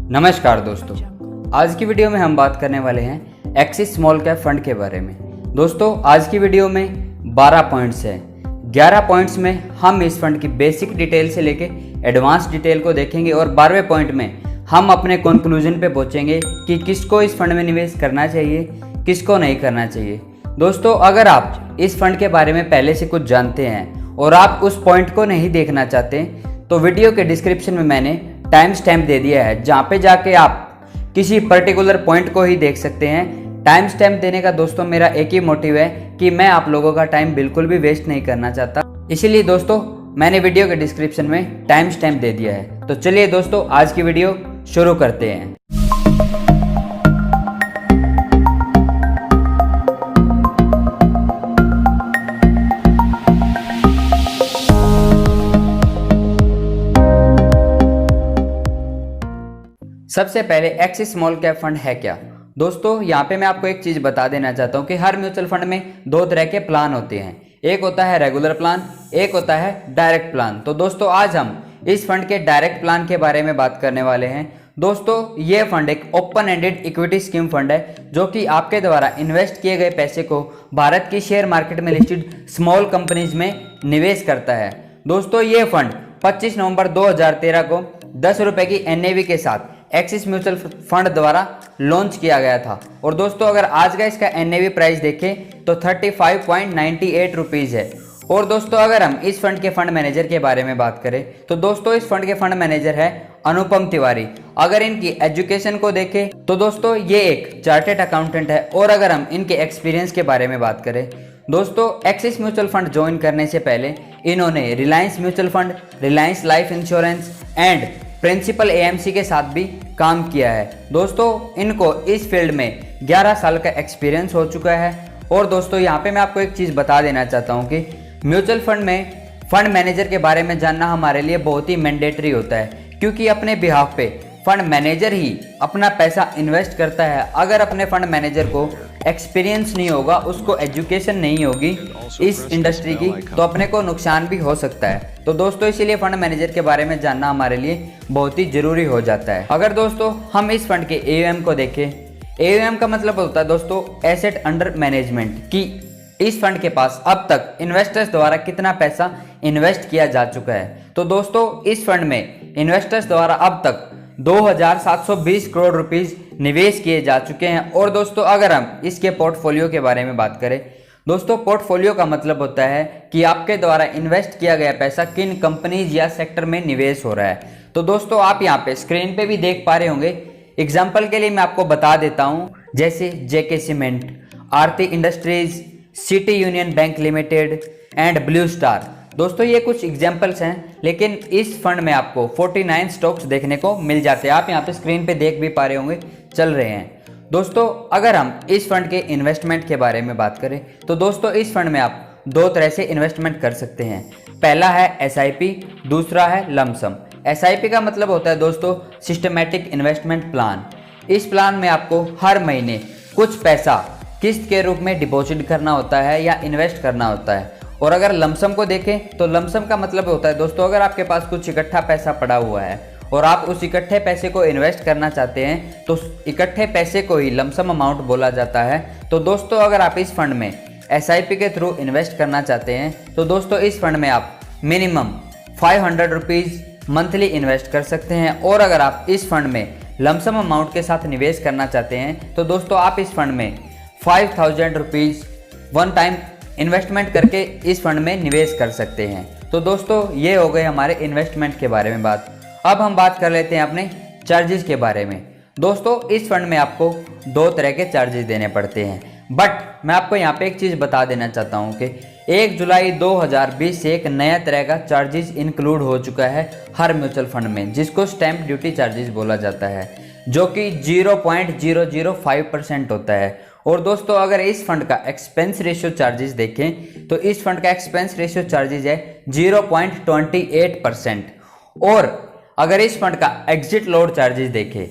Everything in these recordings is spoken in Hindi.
नमस्कार दोस्तों, आज की वीडियो में हम बात करने वाले हैं एक्सिस स्मॉल कैप फंड के बारे में। दोस्तों आज की वीडियो में 12 पॉइंट्स हैं। 11 पॉइंट्स में हम इस फंड की बेसिक डिटेल से लेके एडवांस डिटेल को देखेंगे और 12वें पॉइंट में हम अपने कंक्लूजन पे पहुंचेंगे कि किसको इस फंड में निवेश करना चाहिए, किसको नहीं करना चाहिए। दोस्तों अगर आप इस फंड के बारे में पहले से कुछ जानते हैं और आप उस पॉइंट को नहीं देखना चाहते तो वीडियो के डिस्क्रिप्शन में मैंने टाइम स्टैम्प दे दिया है, जहाँ पे जाके आप किसी पर्टिकुलर पॉइंट को ही देख सकते हैं। टाइम स्टैम्प देने का दोस्तों मेरा एक ही मोटिव है कि मैं आप लोगों का टाइम बिल्कुल भी वेस्ट नहीं करना चाहता, इसीलिए दोस्तों मैंने वीडियो के डिस्क्रिप्शन में टाइम स्टैम्प दे दिया है। तो चलिए दोस्तों आज की वीडियो शुरू करते हैं। सबसे पहले एक्सिस स्मॉल कैप फंड है क्या। दोस्तों यहाँ पे मैं आपको एक चीज बता देना चाहता हूँ कि हर म्यूचुअल फंड में दो तरह के प्लान होते हैं, एक होता है रेगुलर प्लान, एक होता है डायरेक्ट प्लान। तो दोस्तों आज हम इस फंड के डायरेक्ट प्लान के बारे में बात करने वाले हैं। दोस्तों ये फंड एक open ended equity scheme fund है जो कि आपके द्वारा इन्वेस्ट किए गए पैसे को भारत की शेयर मार्केट में लिस्टेड स्मॉल कंपनीज में निवेश करता है। दोस्तों ये फंड 25 नवंबर 2013 को 10 रुपए की NAV के साथ एक्सिस म्यूचुअल फंड द्वारा लॉन्च किया गया था। और दोस्तों अगर आज का इसका NAV प्राइस देखें तो 35.98 रुपीज़ है। और दोस्तों अगर हम इस फंड के फंड मैनेजर के बारे में बात करें तो दोस्तों इस फंड के फंड मैनेजर है अनुपम तिवारी। अगर इनकी एजुकेशन को देखें तो दोस्तों ये एक चार्टेड अकाउंटेंट है। और अगर हम इनके एक्सपीरियंस के बारे में बात करें दोस्तों एक्सिस म्यूचुअल फंड ज्वाइन करने से पहले इन्होंने Reliance mutual fund, Reliance life insurance and Principal AMC के साथ भी काम किया है। दोस्तों इनको इस फील्ड में 11 साल का एक्सपीरियंस हो चुका है। और दोस्तों यहाँ पे मैं आपको एक चीज़ बता देना चाहता हूँ कि म्यूचुअल फंड में फंड मैनेजर के बारे में जानना हमारे लिए बहुत ही मैंडेटरी होता है, क्योंकि अपने बिहाफ पे फंड मैनेजर ही अपना पैसा इन्वेस्ट करता है। अगर अपने फंड मैनेजर को एक्सपीरियंस नहीं होगा, उसको एजुकेशन नहीं होगी इस इंडस्ट्री की, तो अपने को नुकसान भी हो सकता है। तो दोस्तों इसीलिए फंड मैनेजर के बारे में जानना हमारे लिए बहुत ही जरूरी हो जाता है। अगर दोस्तों हम इस फंड के AUM को देखें, AUM का मतलब होता है दोस्तों एसेट अंडर मैनेजमेंट, कि इस फंड के पास अब तक इन्वेस्टर्स द्वारा कितना पैसा इन्वेस्ट किया जा चुका है। तो दोस्तों इस फंड में इन्वेस्टर्स द्वारा अब तक 2720 करोड़ रुपीस निवेश किए जा चुके हैं। और दोस्तों अगर हम इसके पोर्टफोलियो के बारे में बात करें दोस्तों, पोर्टफोलियो का मतलब होता है कि आपके द्वारा इन्वेस्ट किया गया पैसा किन कंपनीज या सेक्टर में निवेश हो रहा है। तो दोस्तों आप यहाँ पे स्क्रीन पे भी देख पा रहे होंगे। एग्जाम्पल के लिए मैं आपको बता देता हूँ, जैसे JK cement, Aarti industries, city union bank limited and blue star. दोस्तों ये कुछ एग्जाम्पल्स हैं, लेकिन इस फंड में आपको 49 स्टॉक्स देखने को मिल जाते हैं। आप यहाँ पे स्क्रीन पे देख भी पा रहे होंगे, चल रहे हैं। दोस्तों अगर हम इस फंड के इन्वेस्टमेंट के बारे में बात करें तो दोस्तों इस फंड में आप दो तरह से इन्वेस्टमेंट कर सकते हैं। पहला है SIP, दूसरा है लमसम। SIP का मतलब होता है दोस्तों सिस्टमैटिक इन्वेस्टमेंट प्लान। इस प्लान में आपको हर महीने कुछ पैसा किस्त के रूप में डिपॉजिट करना होता है या इन्वेस्ट करना होता है। और अगर लमसम को देखें तो लमसम का मतलब होता है दोस्तों अगर आपके पास कुछ इकट्ठा पैसा पड़ा हुआ है और आप उस इकट्ठे पैसे को इन्वेस्ट करना चाहते हैं तो इकट्ठे पैसे को ही लमसम अमाउंट बोला जाता है। तो दोस्तों अगर आप इस फंड में SIP के थ्रू इन्वेस्ट करना चाहते हैं तो दोस्तों इस फंड में आप मिनिमम 500 रुपीज़ मंथली इन्वेस्ट कर सकते हैं। और अगर आप इस फंड में लमसम अमाउंट के साथ निवेश करना चाहते हैं तो दोस्तों आप इस फंड में 5000 रुपीज़ वन टाइम इन्वेस्टमेंट करके इस फंड में निवेश कर सकते हैं। तो दोस्तों ये हो गए हमारे इन्वेस्टमेंट के बारे में बात। अब हम बात कर लेते हैं अपने चार्जेस के बारे में। दोस्तों इस फंड में आपको दो तरह के चार्जेस देने पड़ते हैं, बट मैं आपको यहाँ पे एक चीज़ बता देना चाहता हूँ कि 1 जुलाई 2020 से एक नया तरह का चार्जेस इंक्लूड हो चुका है हर म्यूचुअल फंड में, जिसको स्टैंप ड्यूटी चार्जेस बोला जाता है, जो कि 0.005% होता है। और दोस्तों अगर इस फंड का एक्सपेंस रेशियो चार्जेस देखें तो इस फंड का एक्सपेंस रेशियो चार्जेस है 0.28%। और अगर इस फंड का एग्जिट लोड चार्जेस देखें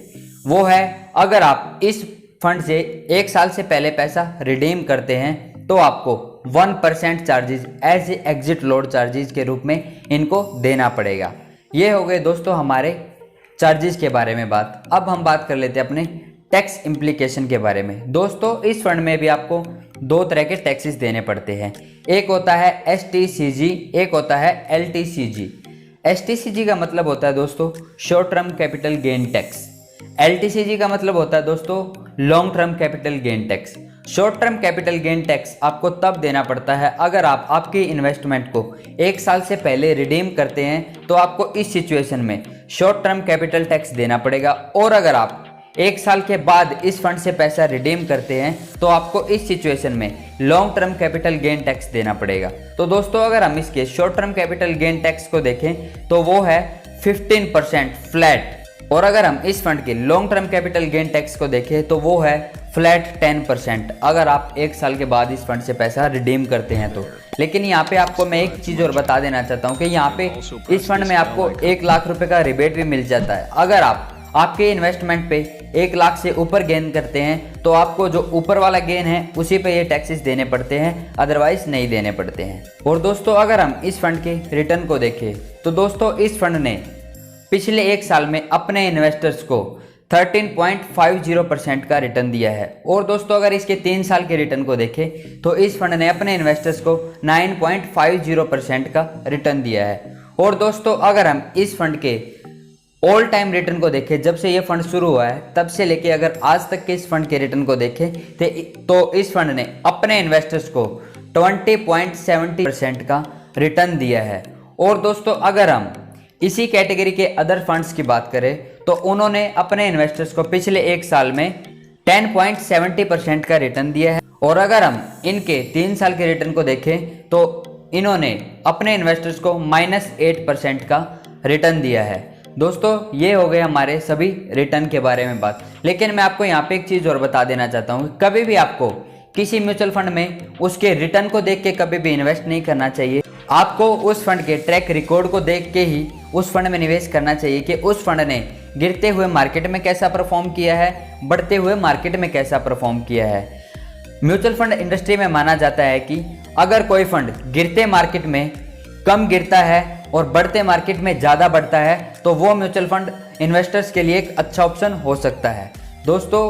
वो है, अगर आप इस फंड से 1 साल से पहले पैसा रिडीम करते हैं तो आपको 1% charges as a exit load charges के रूप में इनको देना पड़ेगा। ये हो गए दोस्तों हमारे चार्जेस के बारे में बात। अब हम बात कर लेते हैं अपने टैक्स इम्प्लीकेशन के बारे में। दोस्तों इस फंड में भी आपको दो तरह के टैक्सेस देने पड़ते हैं, एक होता है STCG, एक होता है LTCG। STCG का मतलब होता है दोस्तों short term capital gain tax, LTCG का मतलब होता है दोस्तों long term capital gain tax. Short term capital gain tax आपको तब देना पड़ता है अगर आप आपकी इन्वेस्टमेंट को 1 साल से पहले रिडीम करते हैं, तो आपको इस सिचुएशन में शॉर्ट टर्म कैपिटल टैक्स देना पड़ेगा। और अगर आप 1 साल के बाद इस फंड से पैसा रिडीम करते हैं तो आपको इस सिचुएशन में long term capital gain tax देना पड़ेगा। तो दोस्तों अगर हम इसके short term capital gain tax को देखें तो वो है 15% फ्लैट, और अगर हम इस फंड के long term capital gain tax को देखें तो वो है फ्लैट 10% अगर आप 1 साल के बाद इस फंड से पैसा रिडीम करते हैं तो। लेकिन यहाँ पे आपको मैं एक चीज़ और बता देना चाहता हूँ कि यहाँ पे इस फंड में आपको 1 लाख रुपए का रिबेट भी मिल जाता है। अगर आप आपके इन्वेस्टमेंट पे 1 लाख से ऊपर गेन करते हैं तो आपको जो ऊपर वाला गेन है उसी पे ये टैक्सेस देने पड़ते हैं, अदरवाइज नहीं देने पड़ते हैं। और दोस्तों अगर हम इस फंड के रिटर्न को देखें तो दोस्तों इस फंड ने पिछले 1 साल में अपने इन्वेस्टर्स को 13.50% का रिटर्न दिया है। और दोस्तों अगर इसके 3 साल के रिटर्न को देखें तो इस फंड ने अपने इन्वेस्टर्स को 9.50% का रिटर्न दिया है। और दोस्तों अगर हम इस फंड के ऑल टाइम रिटर्न को देखें, जब से ये फंड शुरू हुआ है तब से लेके अगर आज तक के इस फंड के रिटर्न को देखें तो इस फंड ने अपने इन्वेस्टर्स को 20.70% का रिटर्न दिया है। और दोस्तों अगर हम इसी कैटेगरी के अदर फंड्स की बात करें तो उन्होंने अपने इन्वेस्टर्स को पिछले 1 साल में 10.70% का रिटर्न दिया है। और अगर हम इनके 3 साल के रिटर्न को देखें तो इन्होंने अपने इन्वेस्टर्स को -8% का रिटर्न दिया है। दोस्तों ये हो गए हमारे सभी रिटर्न के बारे में बात। लेकिन मैं आपको यहाँ पे एक चीज़ और बता देना चाहता हूँ, कभी भी आपको किसी म्यूचुअल फंड में उसके रिटर्न को देख के कभी भी इन्वेस्ट नहीं करना चाहिए। आपको उस फंड के ट्रैक रिकॉर्ड को देख के ही उस फंड में निवेश करना चाहिए कि उस फंड ने गिरते हुए मार्केट में कैसा परफॉर्म किया है, बढ़ते हुए मार्केट में कैसा परफॉर्म किया है। म्यूचुअल फंड इंडस्ट्री में माना जाता है कि अगर कोई फंड गिरते मार्केट में कम गिरता है और बढ़ते मार्केट में ज़्यादा बढ़ता है तो वो म्यूचुअल फंड इन्वेस्टर्स के लिए एक अच्छा ऑप्शन हो सकता है। दोस्तों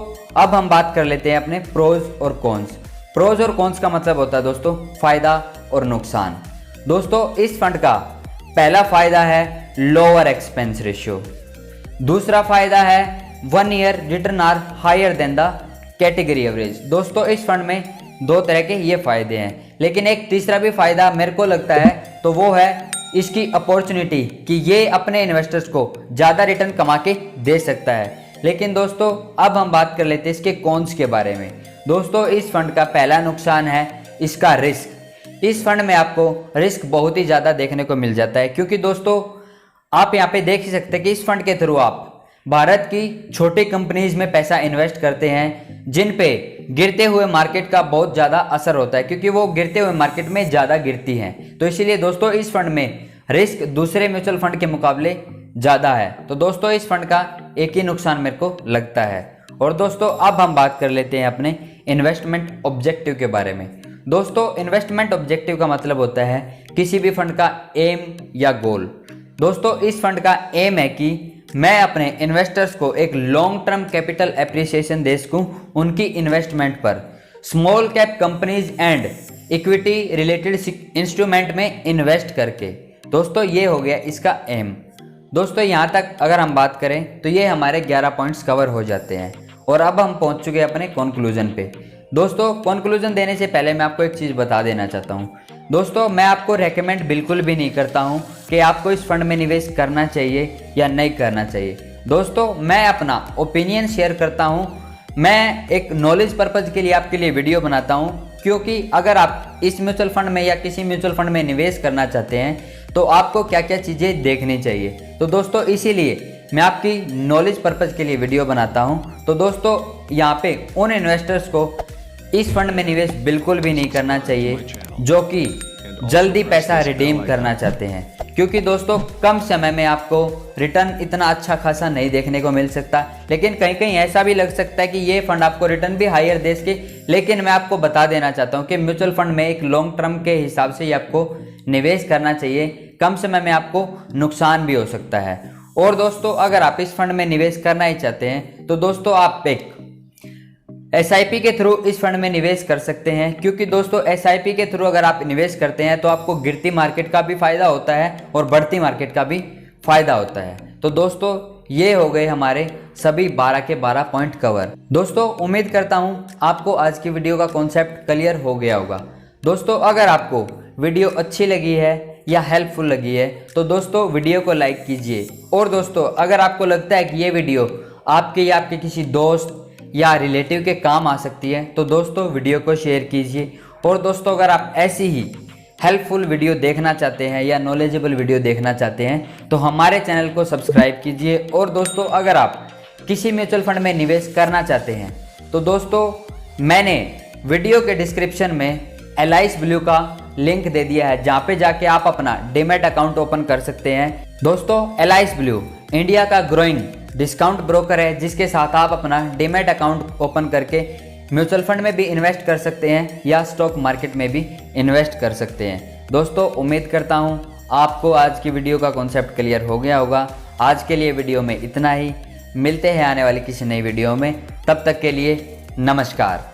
अब हम बात कर लेते हैं अपने प्रोज और कॉन्स। प्रोज और कॉन्स का मतलब होता है दोस्तों फायदा और नुकसान। दोस्तों इस फंड का पहला फायदा है लोअर एक्सपेंस रेशियो, दूसरा फायदा है 1 year return are higher than the category average. दोस्तों इस फंड में 2 तरह के ये फायदे हैं, लेकिन एक तीसरा भी फायदा मेरे को लगता है तो वो है इसकी अपॉर्चुनिटी कि ये अपने इन्वेस्टर्स को ज़्यादा रिटर्न कमा के दे सकता है। लेकिन दोस्तों अब हम बात कर लेते हैं इसके कॉन्स के बारे में। दोस्तों इस फंड का पहला नुकसान है इसका रिस्क। इस फंड में आपको रिस्क बहुत ही ज़्यादा देखने को मिल जाता है, क्योंकि दोस्तों आप यहाँ पे देख ही सकते हैं कि इस फंड के थ्रू आप भारत की छोटी कंपनीज में पैसा इन्वेस्ट करते हैं जिन पे गिरते हुए मार्केट का बहुत ज़्यादा असर होता है, क्योंकि वो गिरते हुए मार्केट में ज़्यादा गिरती हैं। तो इसीलिए दोस्तों इस फंड में रिस्क दूसरे म्यूचुअल फंड के मुकाबले ज़्यादा है। तो दोस्तों इस फंड का एक ही नुकसान मेरे को लगता है। और दोस्तों अब हम बात कर लेते हैं अपने इन्वेस्टमेंट ऑब्जेक्टिव के बारे में। दोस्तों इन्वेस्टमेंट ऑब्जेक्टिव का मतलब होता है किसी भी फंड का एम या गोल। दोस्तों इस फंड का एम है कि मैं अपने इन्वेस्टर्स को एक लॉन्ग टर्म कैपिटल एप्रिसिएशन दे सकूं उनकी इन्वेस्टमेंट पर, small cap companies and equity related instrument में इन्वेस्ट करके। दोस्तों ये हो गया इसका एम। दोस्तों यहाँ तक अगर हम बात करें तो ये हमारे 11 पॉइंट्स कवर हो जाते हैं। और अब हम पहुँच चुके हैं अपने कंक्लूजन पे। दोस्तों कंक्लूजन देने से पहले मैं आपको एक चीज़ बता देना चाहता हूँ। दोस्तों मैं आपको रेकमेंड बिल्कुल भी नहीं करता हूँ कि आपको इस फंड में निवेश करना चाहिए या नहीं करना चाहिए। दोस्तों मैं अपना ओपिनियन शेयर करता हूँ, मैं एक नॉलेज पर्पज़ के लिए आपके लिए वीडियो बनाता हूँ, क्योंकि अगर आप इस म्यूचुअल फंड में या किसी म्यूचुअल फंड में निवेश करना चाहते हैं तो आपको क्या क्या चीज़ें देखनी चाहिए। तो दोस्तों इसीलिए मैं आपकी नॉलेज पर्पज़ के लिए वीडियो बनाता हूँ। तो दोस्तों यहाँ पे उन इन्वेस्टर्स को इस फंड में निवेश बिल्कुल भी नहीं करना चाहिए जो कि जल्दी पैसा रिडीम करना चाहते हैं, क्योंकि दोस्तों कम समय में आपको रिटर्न इतना अच्छा खासा नहीं देखने को मिल सकता। लेकिन कहीं कहीं ऐसा भी लग सकता है कि ये फंड आपको रिटर्न भी हायर दे सके। लेकिन मैं आपको बता देना चाहता हूँ कि म्यूचुअल फंड में एक लॉन्ग टर्म के हिसाब से ही आपको निवेश करना चाहिए, कम समय में आपको नुकसान भी हो सकता है। और दोस्तों अगर आप इस फंड में निवेश करना ही चाहते हैं तो दोस्तों आप एक SIP के थ्रू इस फंड में निवेश कर सकते हैं, क्योंकि दोस्तों SIP के थ्रू अगर आप निवेश करते हैं तो आपको गिरती मार्केट का भी फायदा होता है और बढ़ती मार्केट का भी फायदा होता है। तो दोस्तों ये हो गए हमारे सभी 12 के 12 पॉइंट कवर। दोस्तों उम्मीद करता हूँ आपको आज की वीडियो का कॉन्सेप्ट क्लियर हो गया होगा। दोस्तों अगर आपको वीडियो अच्छी लगी है या हेल्पफुल लगी है तो दोस्तों वीडियो को लाइक कीजिए, और दोस्तों अगर आपको लगता है कि ये वीडियो आपके या आपके किसी दोस्त या रिलेटिव के काम आ सकती है तो दोस्तों वीडियो को शेयर कीजिए। और दोस्तों अगर आप ऐसी ही हेल्पफुल वीडियो देखना चाहते हैं या नॉलेजेबल वीडियो देखना चाहते हैं तो हमारे चैनल को सब्सक्राइब कीजिए। और दोस्तों अगर आप किसी म्यूचुअल फंड में निवेश करना चाहते हैं तो दोस्तों मैंने वीडियो के डिस्क्रिप्शन में एलाइस ब्लू का लिंक दे दिया है, जहाँ पे जाके आप अपना डीमैट अकाउंट ओपन कर सकते हैं। दोस्तों एलाइस ब्लू इंडिया का ग्रोइंग डिस्काउंट ब्रोकर है, जिसके साथ आप अपना डीमैट अकाउंट ओपन करके म्यूचुअल फंड में भी इन्वेस्ट कर सकते हैं या स्टॉक मार्केट में भी इन्वेस्ट कर सकते हैं। दोस्तों उम्मीद करता हूँ आपको आज की वीडियो का कॉन्सेप्ट क्लियर हो गया होगा। आज के लिए वीडियो में इतना ही, मिलते हैं आने वाली किसी नई वीडियो में, तब तक के लिए नमस्कार।